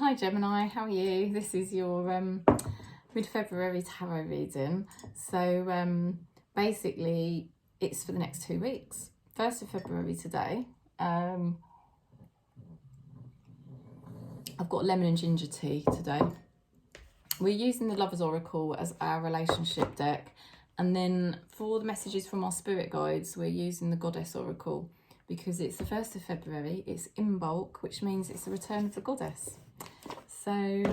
Hi Gemini, how are you? This is your mid-February tarot reading. So basically it's for the next 2 weeks. 1st of February today. I've got lemon and ginger tea today. We're using the Lover's Oracle as our relationship deck. And then for the messages from our spirit guides, we're using the Goddess Oracle because it's the 1st of February. It's in bulk, which means it's the return of the goddess. So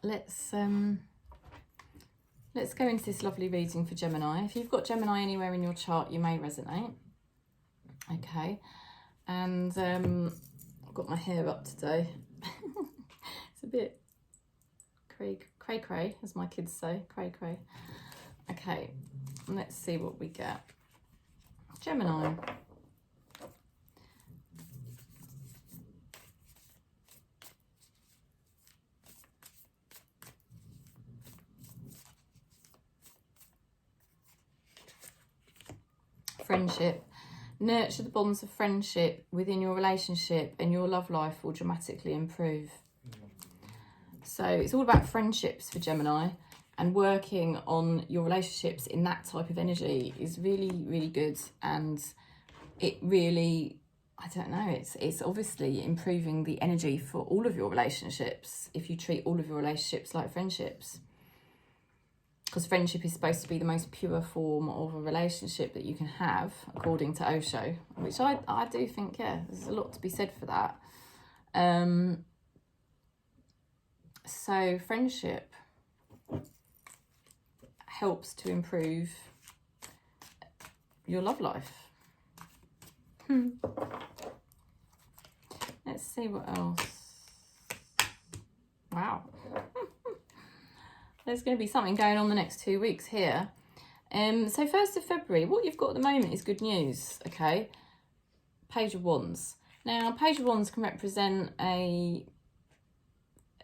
let's go into this lovely reading for Gemini. If you've got Gemini anywhere in your chart, you may resonate. Okay, and I've got my hair up today. It's a bit cray, as my kids say, cray. Okay, let's see what we get. Gemini. Friendship. Nurture the bonds of friendship within your relationship and your love life will dramatically improve. So it's all about friendships for Gemini, and working on your relationships in that type of energy is really, really good. And it really, I don't know, it's obviously improving the energy for all of your relationships if you treat all of your relationships like friendships. Because friendship is supposed to be the most pure form of a relationship that you can have, according to Osho, which I do think, yeah, there's a lot to be said for that. So friendship helps to improve your love life. Let's see what else. Wow. There's going to be something going on the next 2 weeks here. So 1st of February, what you've got at the moment is good news, okay? Page of Wands. Now, Page of Wands can represent a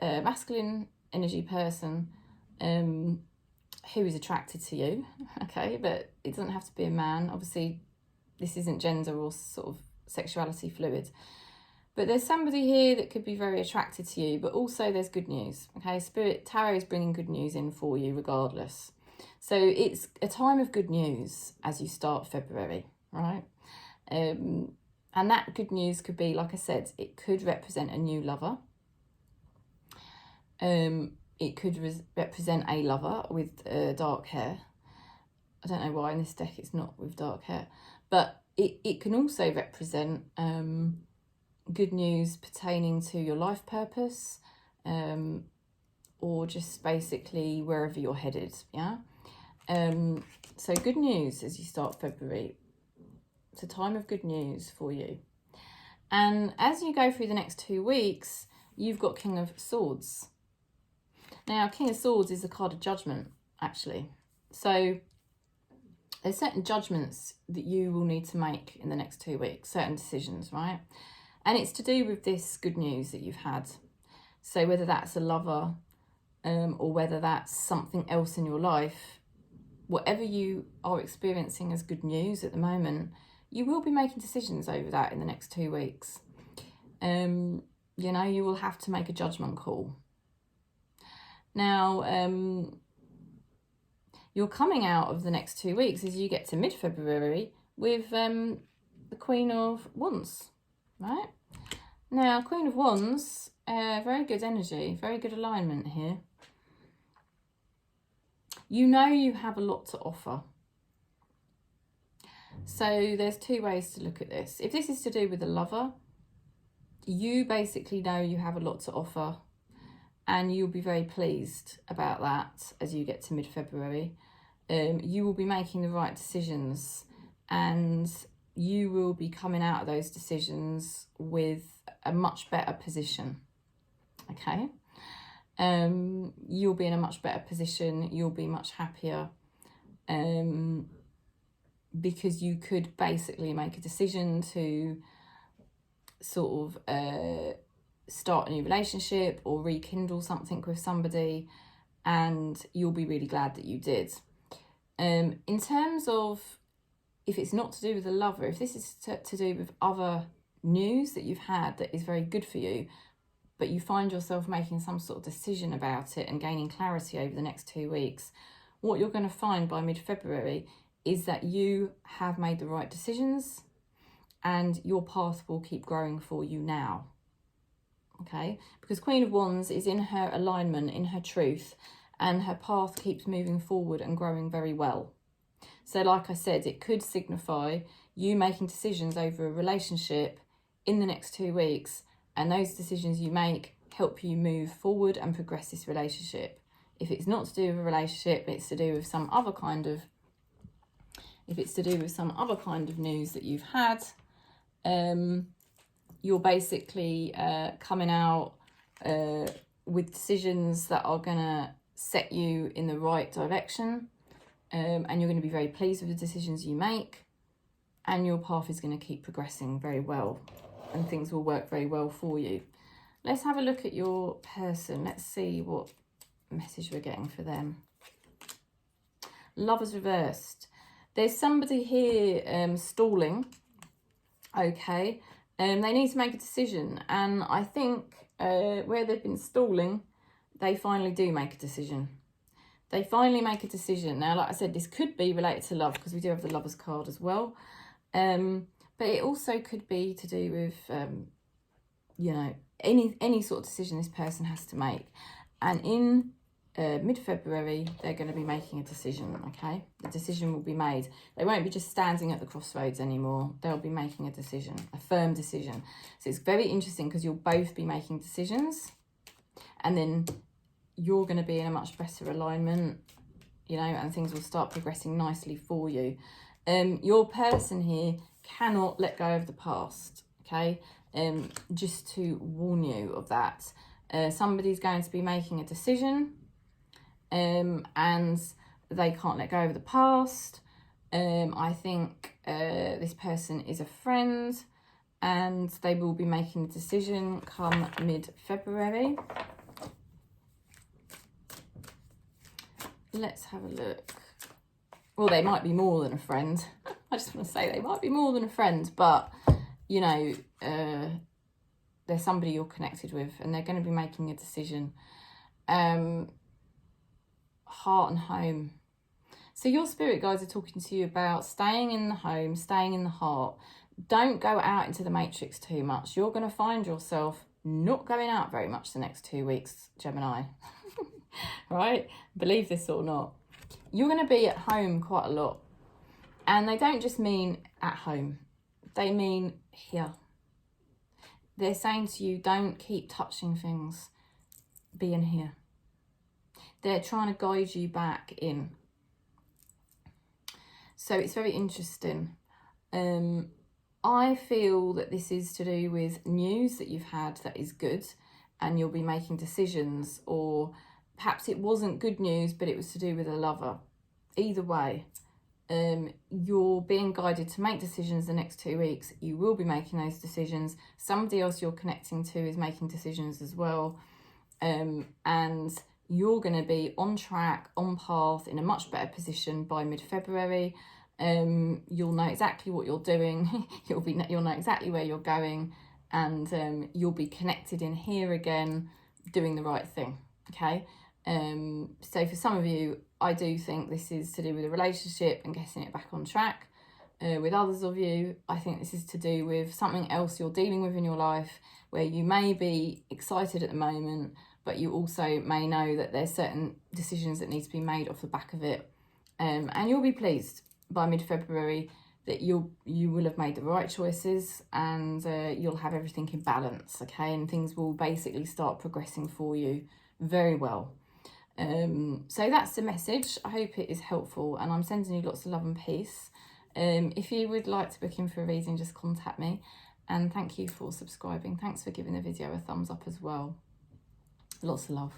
masculine energy person who is attracted to you, okay? But it doesn't have to be a man. Obviously, this isn't gender or sort of sexuality fluid. But there's somebody here that could be very attracted to you, but also there's good news, okay? Spirit Tarot is bringing good news in for you regardless. So it's a time of good news as you start February, right? And that good news could be, like I said, it could represent a new lover. It could represent a lover with dark hair. I don't know why in this deck it's not with dark hair. But it can also represent good news pertaining to your life purpose, or just basically wherever you're headed, yeah? So good news as you start February. It's a time of good news for you. And as you go through the next 2 weeks, you've got King of Swords. Now, King of Swords is a card of judgment, actually. So there's certain judgments that you will need to make in the next 2 weeks, certain decisions, right? And it's to do with this good news that you've had. So whether that's a lover or whether that's something else in your life, whatever you are experiencing as good news at the moment, you will be making decisions over that in the next 2 weeks. You know, you will have to make a judgment call. Now, you're coming out of the next 2 weeks as you get to mid-February with the Queen of Wands. Right, now Queen of Wands, very good energy, very good alignment here. You know you have a lot to offer. So there's 2 ways to look at this. If this is to do with a lover, you basically know you have a lot to offer and you'll be very pleased about that as you get to mid-February. You will be making the right decisions and you will be coming out of those decisions with a much better position, okay? You'll be in a much better position, you'll be much happier, because you could basically make a decision to sort of start a new relationship or rekindle something with somebody, and you'll be really glad that you did. In terms of if it's not to do with a lover, if this is to do with other news that you've had that is very good for you, but you find yourself making some sort of decision about it and gaining clarity over the next 2 weeks, what you're going to find by mid-February is that you have made the right decisions and your path will keep growing for you now. Okay, because Queen of Wands is in her alignment, in her truth, and her path keeps moving forward and growing very well. So like I said, it could signify you making decisions over a relationship in the next 2 weeks, and those decisions you make help you move forward and progress this relationship. If it's not to do with a relationship, it's to do with some other kind of, news that you've had, you're basically coming out with decisions that are going to set you in the right direction, and you're going to be very pleased with the decisions you make, and your path is going to keep progressing very well and things will work very well for you. Let's have a look at your person. Let's see what message we're getting for them. Lovers reversed. There's somebody here stalling. Okay, they need to make a decision, and I think where they've been stalling, they finally do make a decision. They finally make a decision. Now, like I said, this could be related to love because we do have the Lovers card as well, but it also could be to do with you know, any sort of decision this person has to make. And in mid-February, they're going to be making a decision, okay? The decision will be made. They won't be just standing at the crossroads anymore. They'll be making a decision, a firm decision. So it's very interesting because you'll both be making decisions, and then you're going to be in a much better alignment, you know, and things will start progressing nicely for you. Your person here cannot let go of the past, okay? Just to warn you of that. Somebody's going to be making a decision, and they can't let go of the past. I think this person is a friend, and they will be making a decision come mid-February. Let's have a look. Well, they might be more than a friend. I just want to say they might be more than a friend, but, you know, there's somebody you're connected with, and they're going to be making a decision. Heart and home. So your spirit guides are talking to you about staying in the home, staying in the heart. Don't go out into the matrix too much. You're going to find yourself not going out very much the next 2 weeks, Gemini. Right? Believe this or not. You're going to be at home quite a lot. And they don't just mean at home. They mean here. They're saying to you, don't keep touching things. Be in here. They're trying to guide you back in. So it's very interesting. I feel that this is to do with news that you've had that is good, and you'll be making decisions, or perhaps it wasn't good news, but it was to do with a lover. Either way, you're being guided to make decisions the next 2 weeks. You will be making those decisions. Somebody else you're connecting to is making decisions as well. And you're going to be on track, on path, in a much better position by mid-February. You'll know exactly what you're doing. You'll know exactly where you're going, and you'll be connected in here again, doing the right thing. Okay. So for some of you, I do think this is to do with a relationship and getting it back on track. With others of you, I think this is to do with something else you're dealing with in your life, where you may be excited at the moment, but you also may know that there's certain decisions that need to be made off the back of it. And you'll be pleased by mid-February that you will have made the right choices, and you'll have everything in balance, okay? And things will basically start progressing for you very well. So that's the message. I hope it is helpful, and I'm sending you lots of love and peace. If you would like to book in for a reading, just contact me. And thank you for subscribing. Thanks for giving the video a thumbs up as well. Lots of love.